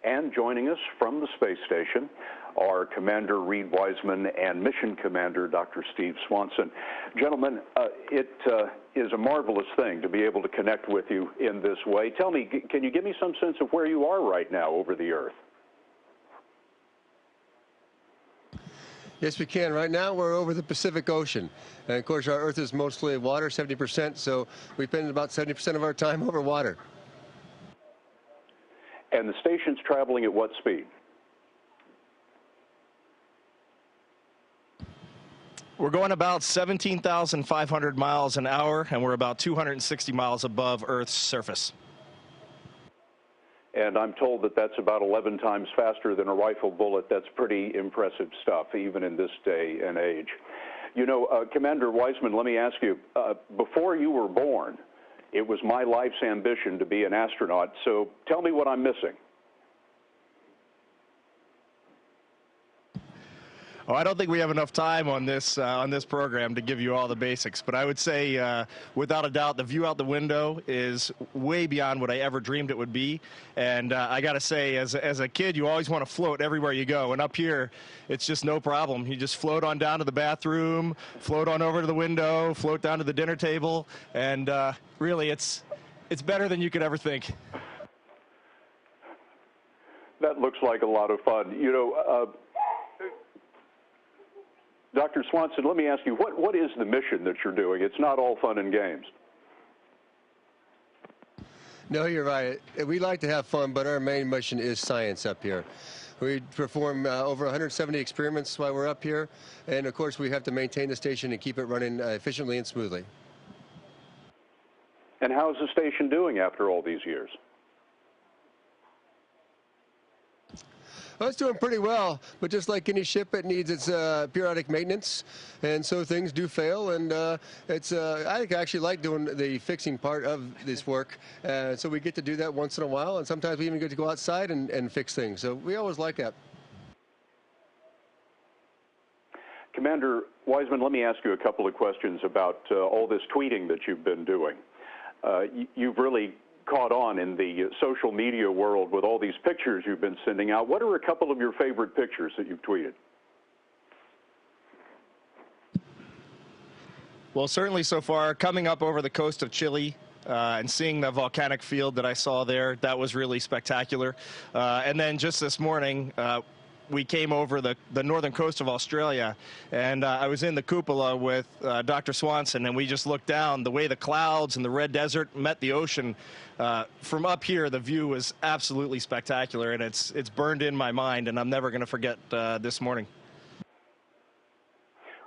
And joining us from the space station are Commander Reed Wiseman and Mission Commander Dr. Steve Swanson. Gentlemen, it is a marvelous thing to be able to connect with you in this way. Tell me, can you give me some sense of where you are right now over the Earth? Yes, we can. Right now, we're over the Pacific Ocean. And of course, our Earth is mostly water, 70%, so we spend about 70% of our time over water. And the station's traveling at what speed? We're going about 17,500 miles an hour, and we're about 260 miles above Earth's surface. And I'm told that that's about 11 times faster than a rifle bullet. That's pretty impressive stuff, even in this day and age. You know, Commander Wiseman, let me ask you, before you were born, it was my life's ambition to be an astronaut, so tell me what I'm missing. Oh, I don't think we have enough time on this program to give you all the basics, but I would say, without a doubt, the view out the window is way beyond what I ever dreamed it would be. And I got to say, as a kid, you always want to float everywhere you go. And up here, it's just no problem. You just float on down to the bathroom, float on over to the window, float down to the dinner table, and really, it's better than you could ever think. That looks like a lot of fun. You know, Dr. Swanson, let me ask you, what is the mission that you're doing? It's not all fun and games. No, you're right. We like to have fun, but our main mission is science up here. We perform over 170 experiments while we're up here, and of course we have to maintain the station and keep it running efficiently and smoothly. And how's the station doing after all these years? Well, it's doing pretty well, but just like any ship, it needs its periodic maintenance, and so things do fail. And I actually like doing the fixing part of this work, so we get to do that once in a while, and sometimes we even get to go outside and fix things. So we always like that. Commander Wiseman, let me ask you a couple of questions about all this tweeting that you've been doing. You've really caught on in the social media world with all these pictures you've been sending out. What are a couple of your favorite pictures that you've tweeted? Well, certainly so far, coming up over the coast of Chile and seeing the volcanic field that I saw there, that was really spectacular. And then just this morning, we came over the northern coast of Australia, and I was in the cupola with Dr. Swanson, and we just looked down. The way the clouds and the red desert met the ocean, from up here, the view was absolutely spectacular, and it's burned in my mind, and I'm never going to forget this morning.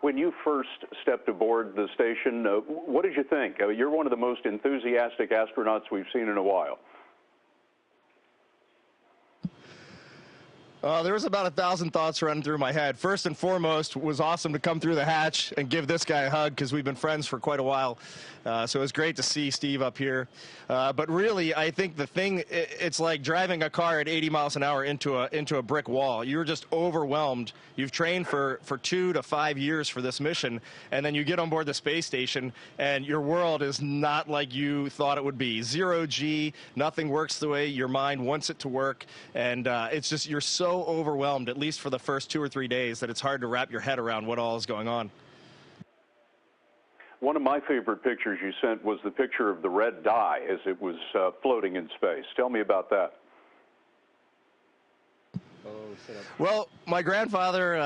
When you first stepped aboard the station, what did you think? You're one of the most enthusiastic astronauts we've seen in a while. There was about 1,000 thoughts running through my head. First and foremost, it was awesome to come through the hatch and give this guy a hug, because we've been friends for quite a while. So it was great to see Steve up here. But really, I think the thing, it's like driving a car at 80 miles an hour into a brick wall. You're just overwhelmed. You've trained for 2 to 5 years for this mission, and then you get on board the space station, and your world is not like you thought it would be. Zero G, nothing works the way your mind wants it to work, and it's just, you're so overwhelmed, at least for the first 2 or 3 days, that it's hard to wrap your head around what all is going on. One of my favorite pictures you sent was the picture of the red dye as it was floating in space. Tell me about that. Well, my grandfather,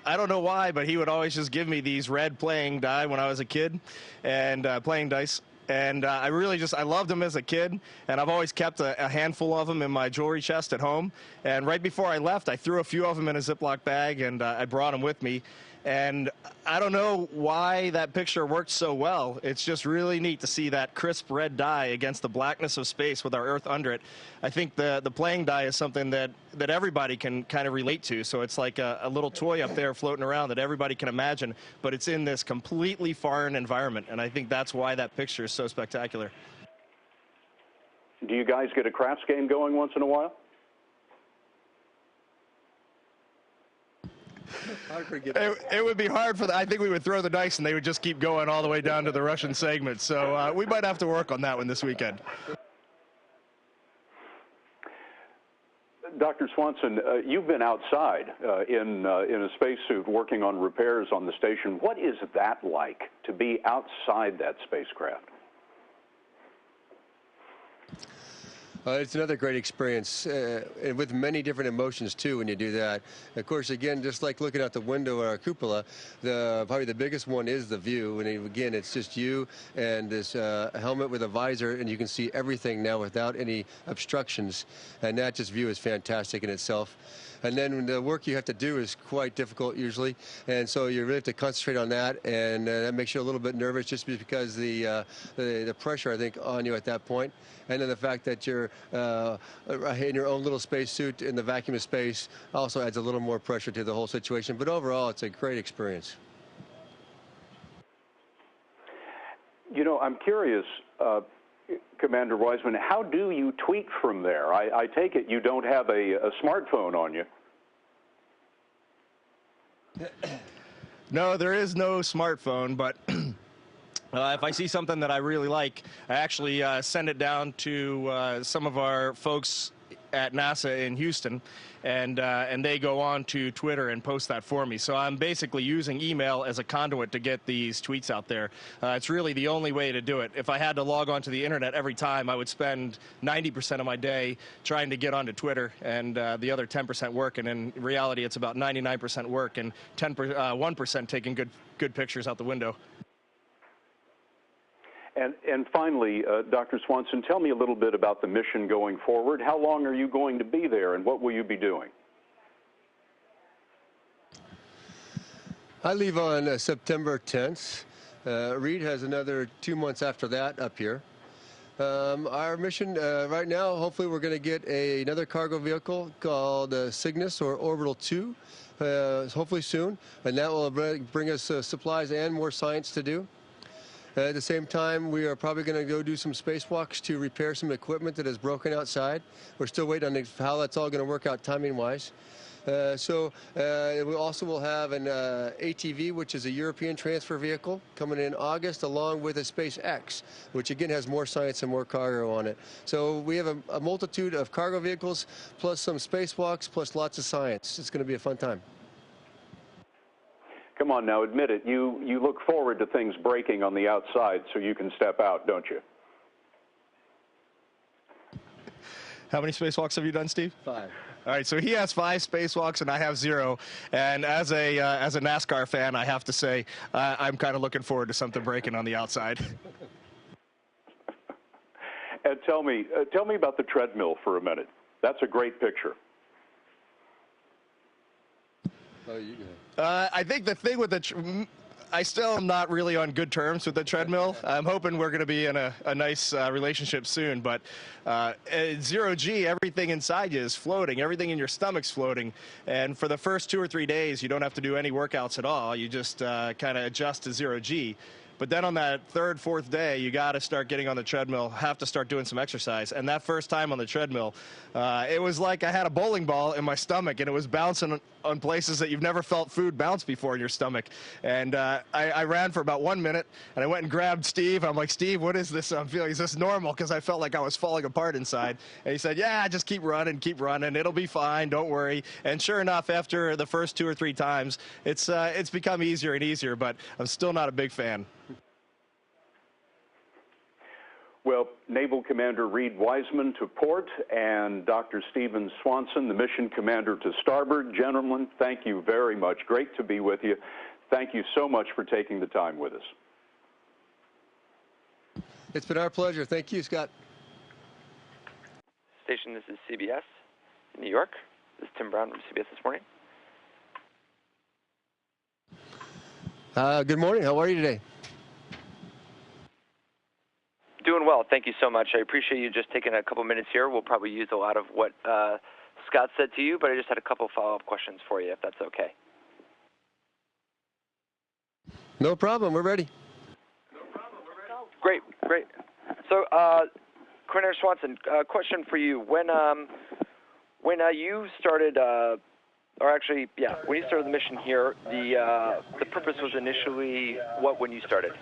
I don't know why, but he would always just give me these red playing dye when I was a kid, and playing dice. And I loved them as a kid, and I've always kept a handful of them in my jewelry chest at home. And right before I left, I threw a few of them in a Ziploc bag, and I brought them with me. And I don't know why that picture worked so well. It's just really neat to see that crisp red dye against the blackness of space with our Earth under it. I think the playing dye is something that everybody can kind of relate to. So it's like a little toy up there floating around that everybody can imagine, but it's in this completely foreign environment. And I think that's why that picture is so spectacular. Do you guys get a crafts game going once in a while? It would be hard for I think we would throw the dice and they would just keep going all the way down to the Russian segment. So we might have to work on that one this weekend. Dr. Swanson, you've been outside in a spacesuit working on repairs on the station. What is that like, to be outside that spacecraft? It's another great experience, and with many different emotions too when you do that. Of course, again, just like looking out the window at our cupola, probably the biggest one is the view. And again, it's just you and this helmet with a visor, and you can see everything now without any obstructions. And that just view is fantastic in itself. And then the work you have to do is quite difficult usually, and so you really have to concentrate on that, and that makes you a little bit nervous just because the pressure, I think, on you at that point, and then the fact that you're in your own little spacesuit in the vacuum of space also adds a little more pressure to the whole situation. But overall, it's a great experience. You know, I'm curious, Commander Wiseman, how do you tweet from there? I take it you don't have a smartphone on you. No, there is no smartphone, but if I see something that I really like, I actually send it down to some of our folks at NASA in Houston, and they go on to Twitter and post that for me. So I'm basically using email as a conduit to get these tweets out there. It's really the only way to do it. If I had to log onto the internet every time, I would spend 90% of my day trying to get onto Twitter, and the other 10% work. And in reality, it's about 99% work and 1% taking good pictures out the window. And finally, Dr. Swanson, tell me a little bit about the mission going forward. How long are you going to be there, and what will you be doing? I leave on September 10th. Reed has another 2 months after that up here. Our mission right now, hopefully we're going to get another cargo vehicle called Cygnus or Orbital 2, hopefully soon, and that will bring us supplies and more science to do. At the same time, we are probably going to go do some spacewalks to repair some equipment that is broken outside. We're still waiting on how that's all going to work out timing-wise. We also will have an ATV, which is a European transfer vehicle, coming in August, along with a SpaceX, which again has more science and more cargo on it. So we have a multitude of cargo vehicles, plus some spacewalks, plus lots of science. It's going to be a fun time. Come on now, admit it. You look forward to things breaking on the outside so you can step out, don't you? How many spacewalks have you done, Steve? 5. All right, so he has 5 spacewalks and I have 0. And as a NASCAR fan, I have to say I'm kind of looking forward to something breaking on the outside. And tell me about the treadmill for a minute. That's a great picture. Oh, you go. I think the thing with I still am not really on good terms with the treadmill. I'm hoping we're going to be in a nice relationship soon. But at 0G, everything inside you is floating. Everything in your stomach's floating. And for the first 2 or 3 days, you don't have to do any workouts at all. You just kind of adjust to 0G. But then on that 3rd, 4th day, you got to start getting on the treadmill, have to start doing some exercise. And that first time on the treadmill, it was like I had a bowling ball in my stomach, and it was bouncing on places that you've never felt food bounce before in your stomach. And I ran for about 1 minute, and I went and grabbed Steve. I'm like, Steve, what is this I'm feeling? Is this normal? Because I felt like I was falling apart inside. And he said, yeah, just keep running. It'll be fine. Don't worry. And sure enough, after the first 2 or 3 times, it's become easier and easier, but I'm still not a big fan. Well, Naval Commander Reed Wiseman to port and Dr. Stephen Swanson, the mission commander to starboard. Gentlemen, thank you very much. Great to be with you. Thank you so much for taking the time with us. It's been our pleasure. Thank you, Scott. Station, this is CBS in New York. This is Tim Brown from CBS This Morning. Good morning. How are you today? Doing well. Thank you so much. I appreciate you just taking a couple minutes here. We'll probably use a lot of what Scott said to you, but I just had a couple follow-up questions for you, if that's okay. No problem. We're ready. Great. So, Commander Swanson, question for you. When you started, when you started the mission here, the purpose was initially what when you started?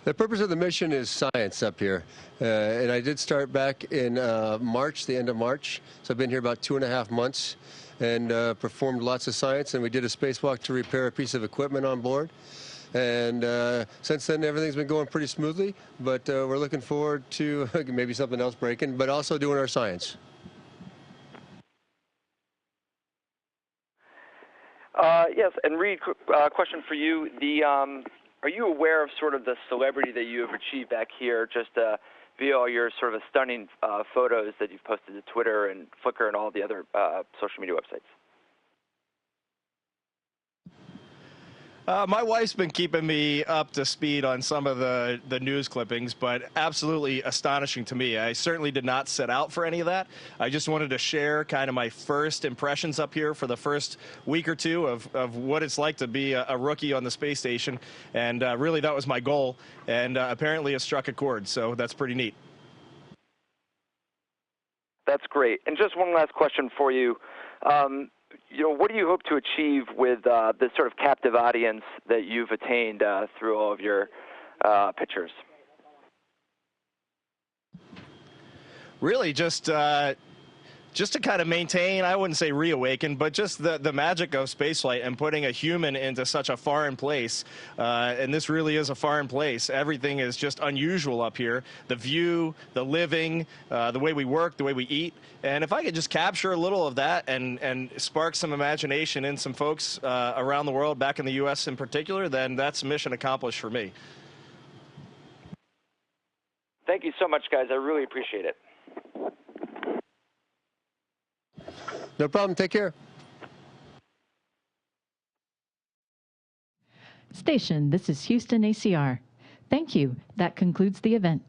The purpose of the mission is science up here. And I did start back in March, the end of March. So I've been here about 2.5 months and performed lots of science. And we did a spacewalk to repair a piece of equipment on board. And since then, everything's been going pretty smoothly. But we're looking forward to maybe something else breaking, but also doing our science. Yes, and Reed, question for you. Are you aware of sort of the celebrity that you have achieved back here just via all your sort of stunning photos that you've posted to Twitter and Flickr and all the other social media websites? My wife's been keeping me up to speed on some of the news clippings, but absolutely astonishing to me. I certainly did not set out for any of that. I just wanted to share kind of my first impressions up here for the first week or two of what it's like to be a rookie on the space station. And really, that was my goal. And apparently, it struck a chord. So that's pretty neat. That's great. And just one last question for you. What do you hope to achieve with this sort of captive audience that you've attained through all of your pictures? Really, just to kind of maintain, I wouldn't say reawaken, but just the magic of spaceflight and putting a human into such a foreign place. And this really is a foreign place. Everything is just unusual up here. The view, the living, the way we work, the way we eat. And if I could just capture a little of that and spark some imagination in some folks around the world, back in the U.S. in particular, then that's mission accomplished for me. Thank you so much, guys. I really appreciate it. No problem. Take care. Station, this is Houston ACR. Thank you. That concludes the event.